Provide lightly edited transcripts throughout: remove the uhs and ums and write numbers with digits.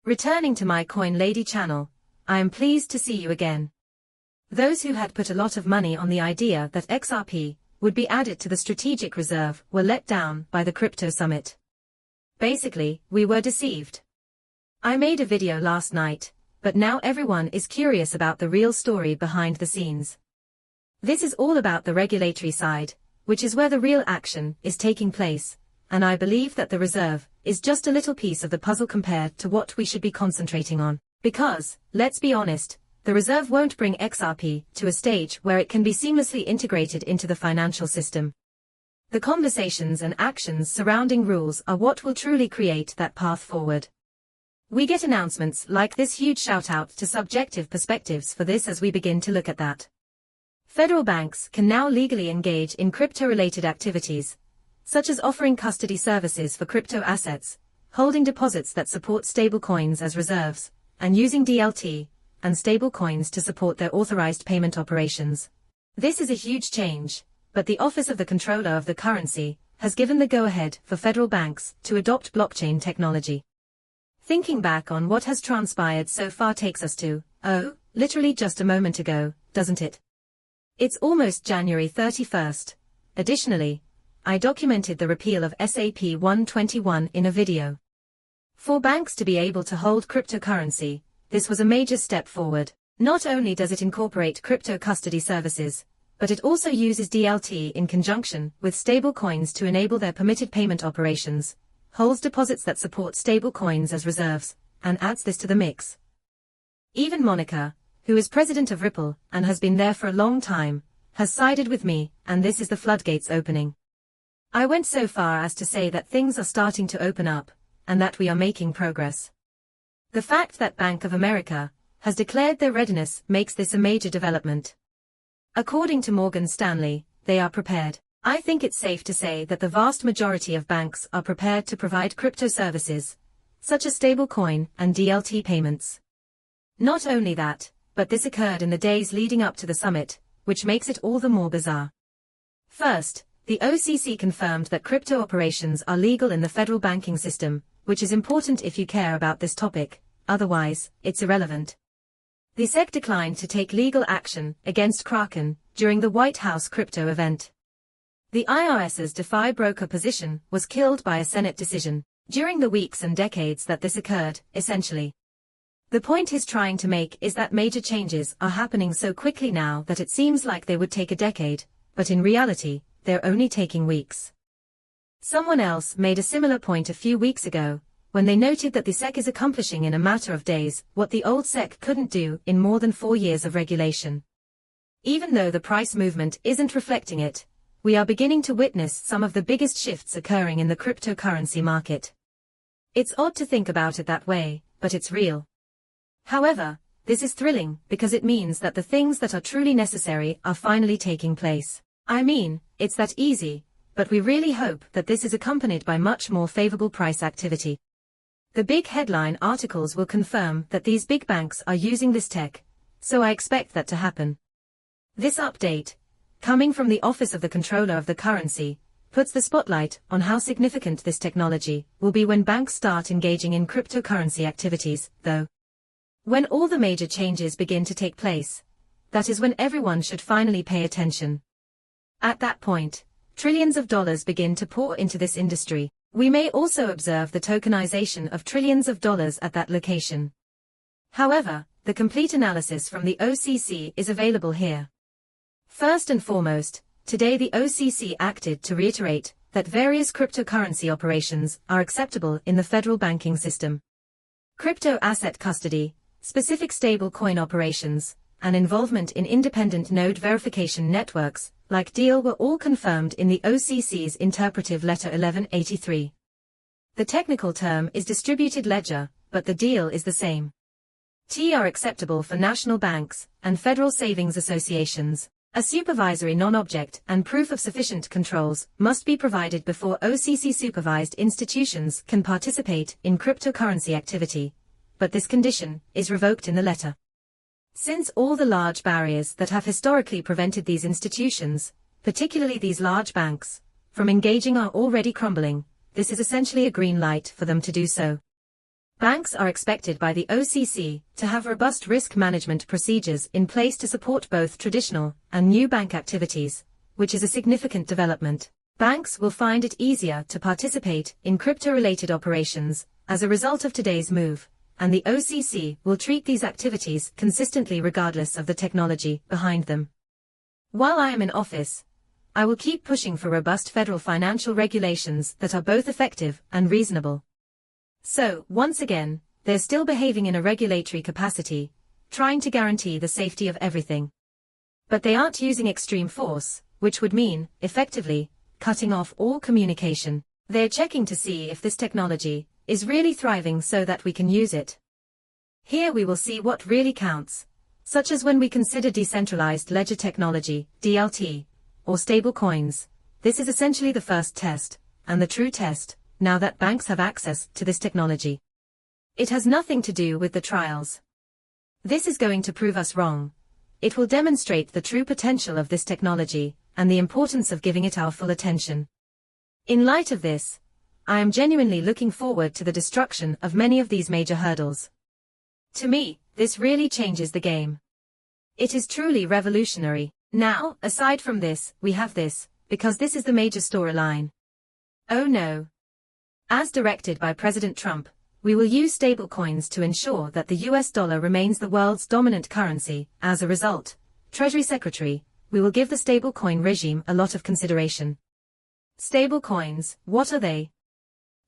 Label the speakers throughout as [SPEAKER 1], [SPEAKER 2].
[SPEAKER 1] Returning to my Coin Lady channel, I am pleased to see you again. Those who had put a lot of money on the idea that XRP would be added to the strategic reserve were let down by the crypto summit. Basically, we were deceived. I made a video last night, but now everyone is curious about the real story behind the scenes. This is all about the regulatory side, which is where the real action is taking place, and I believe that the reserve is just a little piece of the puzzle compared to what we should be concentrating on. Because, let's be honest, the reserve won't bring XRP to a stage where it can be seamlessly integrated into the financial system. The conversations and actions surrounding rules are what will truly create that path forward. We get announcements like this huge shout-out to subjective perspectives for this as we begin to look at that. Federal banks can now legally engage in crypto-related activities, such as offering custody services for crypto assets, holding deposits that support stablecoins as reserves, and using DLT and stablecoins to support their authorized payment operations. This is a huge change, but the Office of the Controller of the Currency has given the go-ahead for federal banks to adopt blockchain technology. Thinking back on what has transpired so far takes us to, literally just a moment ago, doesn't it? It's almost January 31st. Additionally, I documented the repeal of SAP 121 in a video. For banks to be able to hold cryptocurrency, this was a major step forward. Not only does it incorporate crypto custody services, but it also uses DLT in conjunction with stablecoins to enable their permitted payment operations, holds deposits that support stablecoins as reserves, and adds this to the mix. Even Monica, who is president of Ripple and has been there for a long time, has sided with me, and this is the floodgates opening. I went so far as to say that things are starting to open up, and that we are making progress. The fact that Bank of America has declared their readiness makes this a major development. According to Morgan Stanley, they are prepared. I think it's safe to say that the vast majority of banks are prepared to provide crypto services, such as stablecoin and DLT payments. Not only that, but this occurred in the days leading up to the summit, which makes it all the more bizarre. First, the OCC confirmed that crypto operations are legal in the federal banking system, which is important if you care about this topic, otherwise, it's irrelevant. The SEC declined to take legal action against Kraken during the White House crypto event. The IRS's DeFi broker position was killed by a Senate decision. During the weeks and decades that this occurred, essentially. The point he's trying to make is that major changes are happening so quickly now that it seems like they would take a decade, but in reality, they're only taking weeks. Someone else made a similar point a few weeks ago, when they noted that the SEC is accomplishing in a matter of days what the old SEC couldn't do in more than 4 years of regulation. Even though the price movement isn't reflecting it, we are beginning to witness some of the biggest shifts occurring in the cryptocurrency market. It's odd to think about it that way, but it's real. However, this is thrilling because it means that the things that are truly necessary are finally taking place. I mean, it's that easy, but we really hope that this is accompanied by much more favorable price activity. The big headline articles will confirm that these big banks are using this tech, so I expect that to happen. This update, coming from the Office of the Controller of the Currency, puts the spotlight on how significant this technology will be when banks start engaging in cryptocurrency activities, though. When all the major changes begin to take place, that is when everyone should finally pay attention. At that point, trillions of dollars begin to pour into this industry. We may also observe the tokenization of trillions of dollars at that location. However, the complete analysis from the OCC is available here. First and foremost, today the OCC acted to reiterate that various cryptocurrency operations are acceptable in the federal banking system. Crypto asset custody, specific stablecoin operations, and involvement in independent node verification networks, like DEAL, were all confirmed in the OCC's Interpretive Letter 1183. The technical term is distributed ledger, but the deal is the same. T are acceptable for national banks and federal savings associations. A supervisory non-object and proof of sufficient controls must be provided before OCC-supervised institutions can participate in cryptocurrency activity, but this condition is revoked in the letter. Since all the large barriers that have historically prevented these institutions, particularly these large banks, from engaging are already crumbling, this is essentially a green light for them to do so. Banks are expected by the OCC to have robust risk management procedures in place to support both traditional and new bank activities, which is a significant development. Banks will find it easier to participate in crypto-related operations as a result of today's move, and the OCC will treat these activities consistently regardless of the technology behind them. While I am in office, I will keep pushing for robust federal financial regulations that are both effective and reasonable. So, once again, they're still behaving in a regulatory capacity, trying to guarantee the safety of everything. But they aren't using extreme force, which would mean, effectively, cutting off all communication. They're checking to see if this technology is really thriving so that we can use it. Here we will see what really counts, such as when we consider decentralized ledger technology, DLT, or stable coins. This is essentially the first test, and the true test, now that banks have access to this technology. It has nothing to do with the trials. This is going to prove us wrong. It will demonstrate the true potential of this technology, and the importance of giving it our full attention. In light of this, I am genuinely looking forward to the destruction of many of these major hurdles. To me, this really changes the game. It is truly revolutionary. Now, aside from this, we have this, because this is the major storyline. Oh no. As directed by President Trump, we will use stablecoins to ensure that the US dollar remains the world's dominant currency. As a result, Treasury Secretary, we will give the stablecoin regime a lot of consideration. Stablecoins, what are they?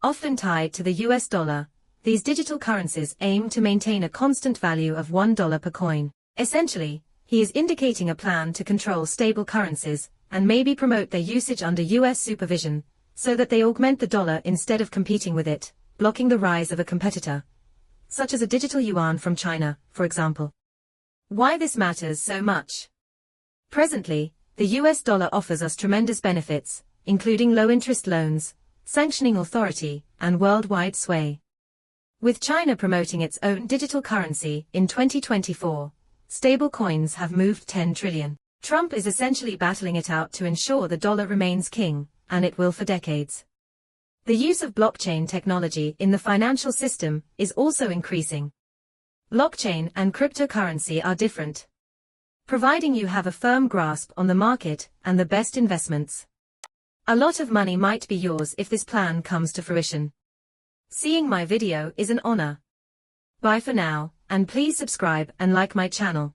[SPEAKER 1] Often tied to the US dollar, these digital currencies aim to maintain a constant value of $1 per coin. Essentially, he is indicating a plan to control stable currencies, and maybe promote their usage under US supervision, so that they augment the dollar instead of competing with it, blocking the rise of a competitor, such as a digital yuan from China, for example. Why this matters so much? Presently, the US dollar offers us tremendous benefits, including low-interest loans, sanctioning authority, and worldwide sway. With China promoting its own digital currency in 2024, stable coins have moved 10 trillion. Trump is essentially battling it out to ensure the dollar remains king, and it will for decades. The use of blockchain technology in the financial system is also increasing. Blockchain and cryptocurrency are different, providing you have a firm grasp on the market and the best investments. A lot of money might be yours if this plan comes to fruition. Seeing my video is an honor. Bye for now, and please subscribe and like my channel.